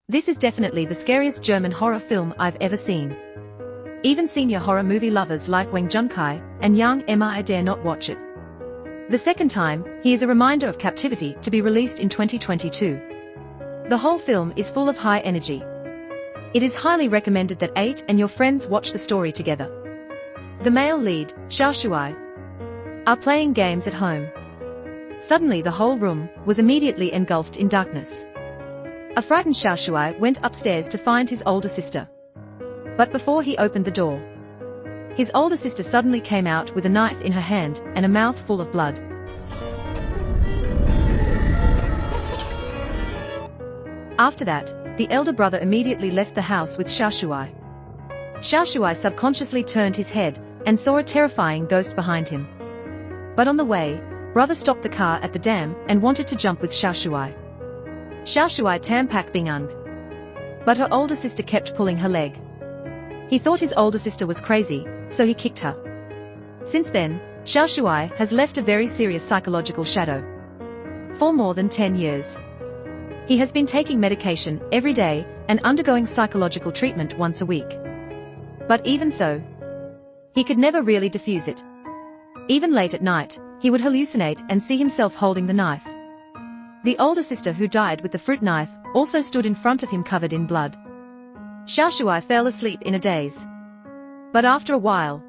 This is definitely the scariest German horror film I've ever seen. Even senior horror movie lovers like Wang Junkai and Yang Mi dare not watch it. The second time, he is a reminder of Captivity to be released in 2022. The whole film is full of high energy. It is highly recommended that 8 and your friends watch the story together. The male lead, Xiao Shuai, are playing games at home. Suddenly the whole room was immediately engulfed in darkness. A frightened Xiao Shuai went upstairs to find his older sister. But before he opened the door, his older sister suddenly came out with a knife in her hand and a mouth full of blood. After that, the elder brother immediately left the house with Xiao Shuai. Xiao Shuai subconsciously turned his head and saw a terrifying ghost behind him. But on the way, brother stopped the car at the dam and wanted to jump with Xiao Shuai. Xiao Shuai tampak bingung. But her older sister kept pulling her leg. He thought his older sister was crazy, so he kicked her. Since then, Xiao Shuai has left a very serious psychological shadow. For more than 10 years. He has been taking medication every day and undergoing psychological treatment once a week. But even so, he could never really diffuse it. Even late at night, he would hallucinate and see himself holding the knife. The older sister who died with the fruit knife also stood in front of him covered in blood. Xiao Shuai fell asleep in a daze. But after a while,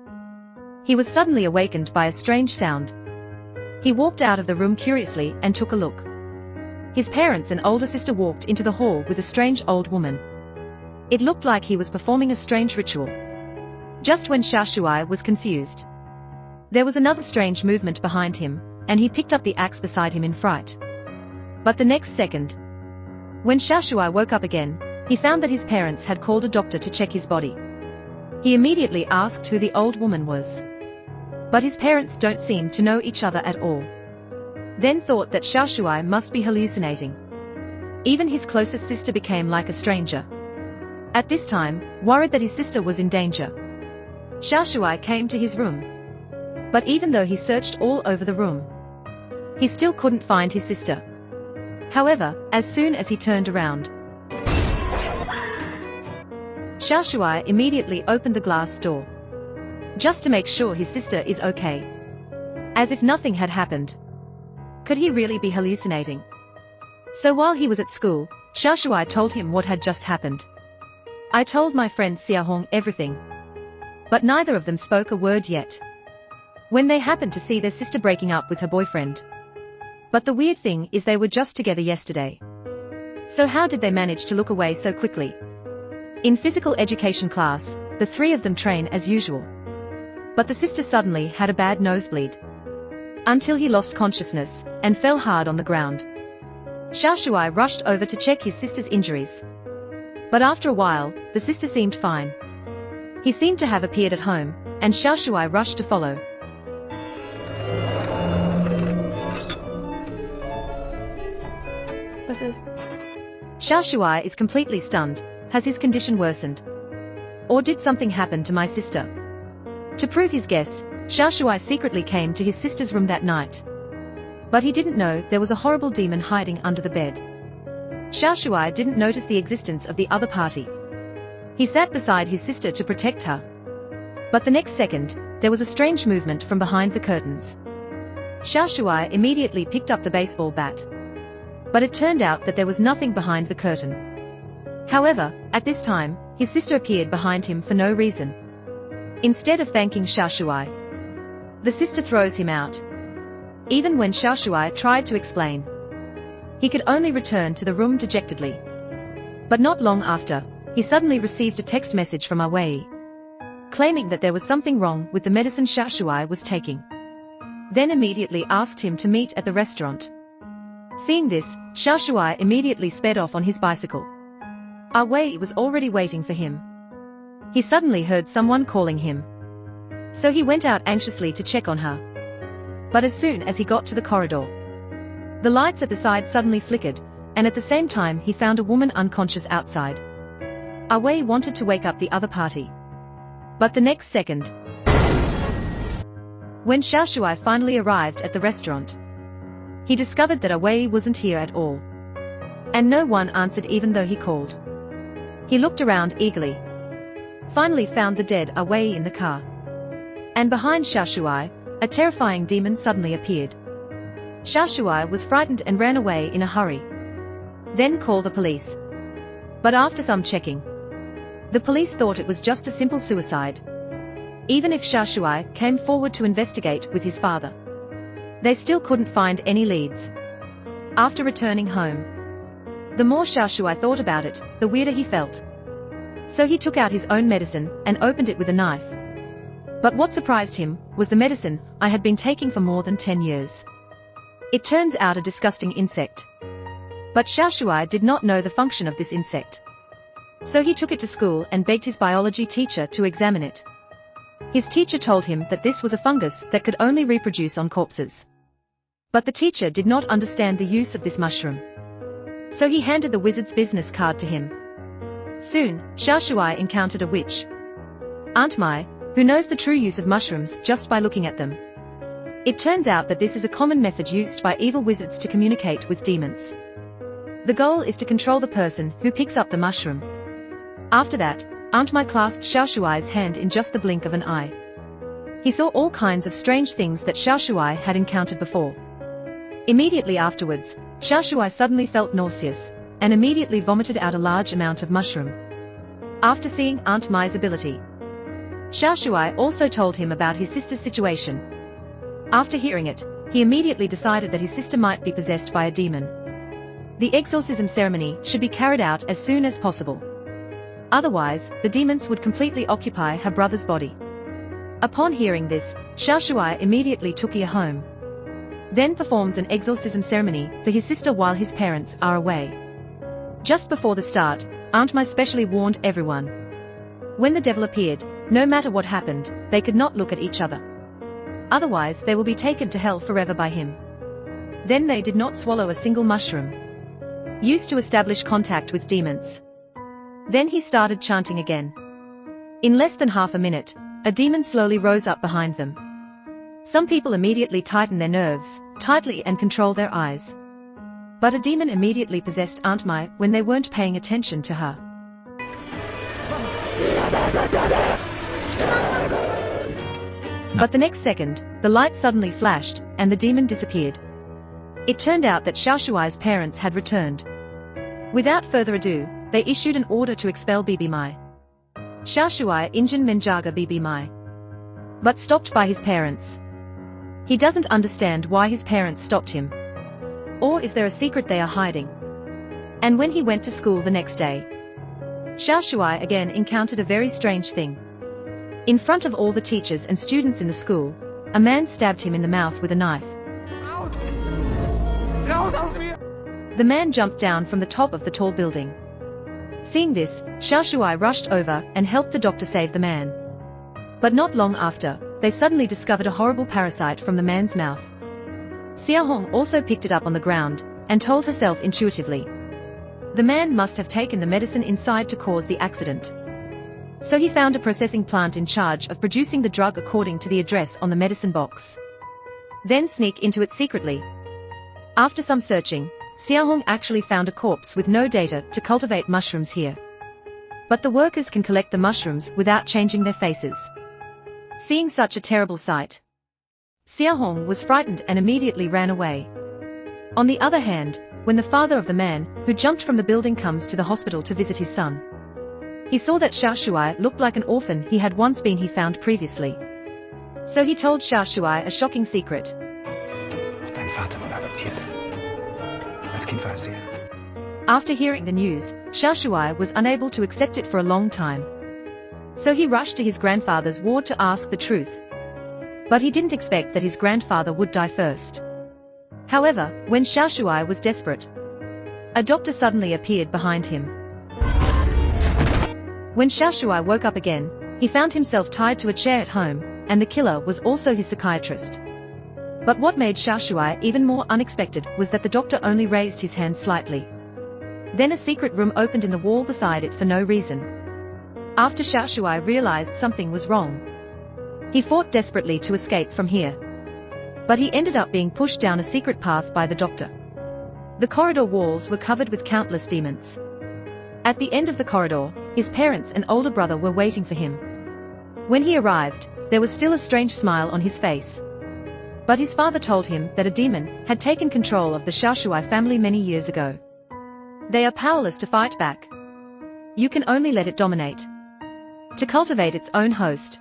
he was suddenly awakened by a strange sound. He walked out of the room curiously and took a look. His parents and older sister walked into the hall with a strange old woman. It looked like he was performing a strange ritual. Just when Xiao Shuai was confused, there was another strange movement behind him, and he picked up the axe beside him in fright. But the next second, when Xiao Shuai woke up again, he found that his parents had called a doctor to check his body. He immediately asked who the old woman was. But his parents don't seem to know each other at all. Then thought that Xiao Shuai must be hallucinating. Even his closest sister became like a stranger. At this time, worried that his sister was in danger, Xiao Shuai came to his room. But even though he searched all over the room, he still couldn't find his sister. However, as soon as he turned around, Xiao Shuai immediately opened the glass door, just to make sure his sister is okay. As if nothing had happened. Could he really be hallucinating? So while he was at school, Xiao Shuai told him what had just happened. I told my friend Xiaohong everything. But neither of them spoke a word yet. When they happened to see their sister breaking up with her boyfriend. But the weird thing is they were just together yesterday. So how did they manage to look away so quickly? In physical education class, the three of them train as usual. But the sister suddenly had a bad nosebleed. Until he lost consciousness, and fell hard on the ground. Xiao Shuai rushed over to check his sister's injuries. But after a while, the sister seemed fine. He seemed to have appeared at home, and Xiao Shuai rushed to follow. What's this? Xiao Shuai is completely stunned. Has his condition worsened? Or did something happen to my sister? To prove his guess, Xiao Shuai secretly came to his sister's room that night. But he didn't know there was a horrible demon hiding under the bed. Xiao Shuai didn't notice the existence of the other party. He sat beside his sister to protect her. But the next second, there was a strange movement from behind the curtains. Xiao Shuai immediately picked up the baseball bat. But it turned out that there was nothing behind the curtain. However, at this time, his sister appeared behind him for no reason. Instead of thanking Xiao Shuai, the sister throws him out. Even when Xiao Shuai tried to explain, he could only return to the room dejectedly. But not long after, he suddenly received a text message from Awei, claiming that there was something wrong with the medicine Xiao Shuai was taking. Then immediately asked him to meet at the restaurant. Seeing this, Xiao Shuai immediately sped off on his bicycle. Awei was already waiting for him. He suddenly heard someone calling him. So he went out anxiously to check on her. But as soon as he got to the corridor, the lights at the side suddenly flickered, and at the same time he found a woman unconscious outside. Awei wanted to wake up the other party. But the next second, when Xiao Shuai finally arrived at the restaurant, he discovered that Awei wasn't here at all. And no one answered even though he called. He looked around eagerly. Finally found the dead away in the car. And behind Xiaoshuai, a terrifying demon suddenly appeared. Xiaoshuai was frightened and ran away in a hurry. Then called the police. But after some checking, the police thought it was just a simple suicide. Even if Xiaoshuai came forward to investigate with his father, they still couldn't find any leads. After returning home, the more Xiaoshuai thought about it, the weirder he felt. So he took out his own medicine and opened it with a knife. But what surprised him was the medicine I had been taking for more than 10 years. It turns out a disgusting insect. But Xiaoshuai did not know the function of this insect. So he took it to school and begged his biology teacher to examine it. His teacher told him that this was a fungus that could only reproduce on corpses. But the teacher did not understand the use of this mushroom. So he handed the wizard's business card to him. Soon, Xiaoshuai encountered a witch, Aunt Mai, who knows the true use of mushrooms just by looking at them. It turns out that this is a common method used by evil wizards to communicate with demons. The goal is to control the person who picks up the mushroom. After that, Aunt Mai clasped Xiaoshuai's hand in just the blink of an eye. He saw all kinds of strange things that Xiaoshuai had encountered before. Immediately afterwards, Xiaoshuai suddenly felt nauseous, and immediately vomited out a large amount of mushroom. After seeing Aunt Mai's ability, Xiaoshuai also told him about his sister's situation. After hearing it, he immediately decided that his sister might be possessed by a demon. The exorcism ceremony should be carried out as soon as possible. Otherwise, the demons would completely occupy her brother's body. Upon hearing this, Xiaoshuai immediately took Ye home. Then performs an exorcism ceremony for his sister while his parents are away. Just before the start, Aunt Mai specially warned everyone. When the devil appeared, no matter what happened, they could not look at each other. Otherwise they will be taken to hell forever by him. Then they did not swallow a single mushroom, used to establish contact with demons. Then he started chanting again. In less than half a minute, a demon slowly rose up behind them. Some people immediately tightened their nerves tightly and controlled their eyes. But a demon immediately possessed Aunt Mai when they weren't paying attention to her. But the next second, the light suddenly flashed, and the demon disappeared. It turned out that Xiaoshuai's parents had returned. Without further ado, they issued an order to expel Bibi Mai. Xiaoshuai Injin Menjaga Bibi Mai, but stopped by his parents. He doesn't understand why his parents stopped him. Or is there a secret they are hiding? And when he went to school the next day, Xiaoshuai again encountered a very strange thing. In front of all the teachers and students in the school, a man stabbed him in the mouth with a knife. The man jumped down from the top of the tall building. Seeing this, Xiaoshuai rushed over and helped the doctor save the man. But not long after, they suddenly discovered a horrible parasite from the man's mouth. Xiaohong also picked it up on the ground, and told herself intuitively, the man must have taken the medicine inside to cause the accident. So he found a processing plant in charge of producing the drug according to the address on the medicine box. Then sneak into it secretly. After some searching, Xiaohong actually found a corpse with no data to cultivate mushrooms here. But the workers can collect the mushrooms without changing their faces. Seeing such a terrible sight, Xiaohong was frightened and immediately ran away. On the other hand, when the father of the man who jumped from the building comes to the hospital to visit his son, he saw that Xiaoshuai looked like an orphan he had once been found previously. So he told Xiaoshuai a shocking secret. Dein Vater wurde adoptiert. Als Kind war sie. After hearing the news, Xiaoshuai was unable to accept it for a long time. So he rushed to his grandfather's ward to ask the truth. But he didn't expect that his grandfather would die first. However, when Xiaoshuai was desperate, a doctor suddenly appeared behind him. When Xiaoshuai woke up again, he found himself tied to a chair at home, and the killer was also his psychiatrist. But what made Xiaoshuai even more unexpected was that the doctor only raised his hand slightly. Then a secret room opened in the wall beside it for no reason. After Xiaoshuai realized something was wrong, he fought desperately to escape from here. But he ended up being pushed down a secret path by the doctor. The corridor walls were covered with countless demons. At the end of the corridor, his parents and older brother were waiting for him. When he arrived, there was still a strange smile on his face. But his father told him that a demon had taken control of the Xiaoshuai family many years ago. They are powerless to fight back. You can only let it dominate. To cultivate its own host.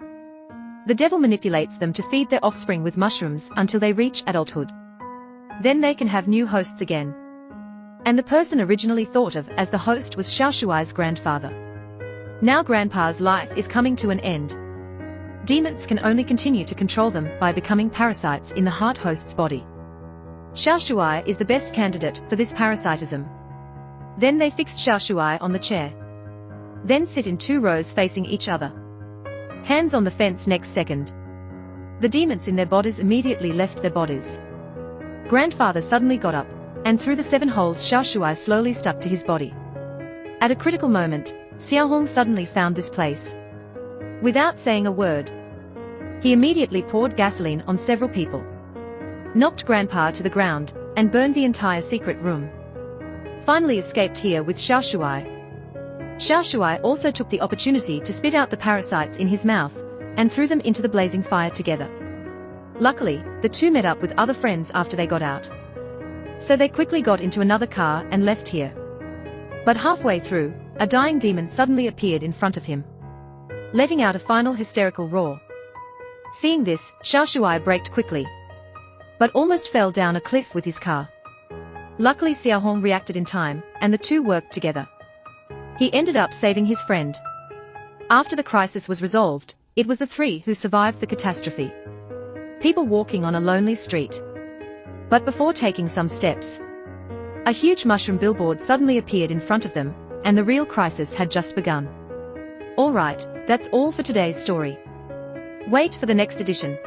The devil manipulates them to feed their offspring with mushrooms until they reach adulthood. Then they can have new hosts again. And the person originally thought of as the host was Xiaoshuai's grandfather. Now Grandpa's life is coming to an end. Demons can only continue to control them by becoming parasites in the heart host's body. Xiaoshuai is the best candidate for this parasitism. Then they fixed Xiaoshuai on the chair. Then sit in 2 rows facing each other. Hands on the fence next second. The demons in their bodies immediately left their bodies. Grandfather suddenly got up, and through the 7 holes Xiaoshuai slowly stuck to his body. At a critical moment, Xiaohong suddenly found this place. Without saying a word, he immediately poured gasoline on several people, knocked Grandpa to the ground, and burned the entire secret room. Finally escaped here with Xiaoshuai. Xiaoshuai also took the opportunity to spit out the parasites in his mouth, and threw them into the blazing fire together. Luckily, the 2 met up with other friends after they got out. So they quickly got into another car and left here. But halfway through, a dying demon suddenly appeared in front of him, letting out a final hysterical roar. Seeing this, Xiaoshuai braked quickly, but almost fell down a cliff with his car. Luckily Xiaohong reacted in time, and the 2 worked together. He ended up saving his friend. After the crisis was resolved, it was the 3 who survived the catastrophe. People walking on a lonely street. But before taking some steps, a huge mushroom billboard suddenly appeared in front of them, and the real crisis had just begun. Alright, that's all for today's story. Wait for the next edition.